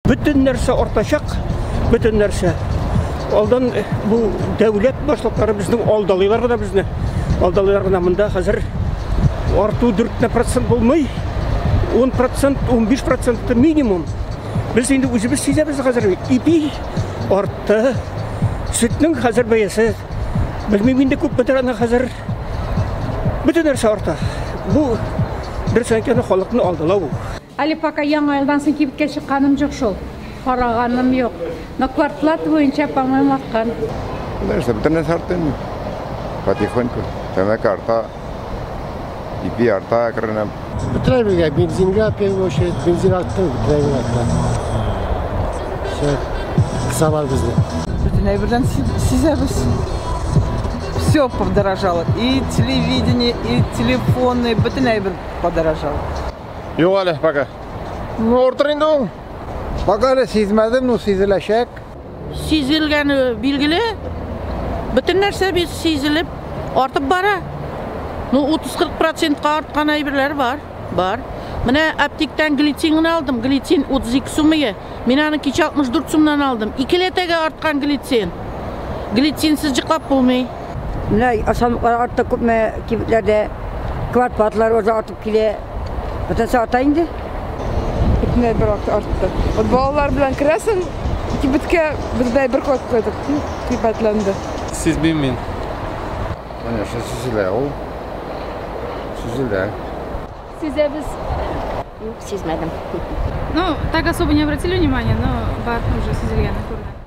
Bütün нәрсе артачак, bütün нәрсе. Алдан бу дәүләт башлыклары безнең алдалыйлар гына безне. Алдалыйлар гына монда хәзер арту 4% булмый, 10%, 15% минимум. Без инде үзебез сизәбез хәзер ипи артты. Sütнең хәзер бәясе белмим инде күп бетерәне хәзер. Bütün нәрсе арта. Бу дөресәнкәне халыкны алдылау. Әле пока яңа елдан соң кибеткә чыкканым юк шул. Караганым юк. Но квартплата буенча по-моему аткан. Нәрсә бүтән нәрсә артты. Потихоньку. Тәмәк арта. Ипи арта кырына. Бетерәбезгә бензинга первую очередь бензин артты, бетерәбез артта. Все. Кысалар безне. Бүтән әйбердән сизәбез. Все подорожало. И телевидение, и телефоны, бүтән әйбер подорожало. Yok әле пока. Ортыр инде ул. Пока әле сизмәдем, но сизеләчәк. Сизелгәне билгеле. Бүтән нәрсә бит сизелеп артып бара. Ну 30-40% арткан әйберләр бар. Менә аптектан глицин алдым. Глицин 32 суммага. Мин аны кичә 64 сумнан алдым. 2 летәгә арткан глицин. Глицинсез җыклап булмый. Менә ашамлыклар артта күпме кибетләрдә квартплатлар уже артып килә. Бүтән саата инде. Бүтән әйбер артты. Вот балалар белән керәсең, кибеткә бездә бер кыйбатланды. Сизмим мин. Менә шул сизелә ул. Сизелә. Сизәбез. Сизмәдем. Ну, так особо не обратили внимания, но бар уже сизелгәне күрдем.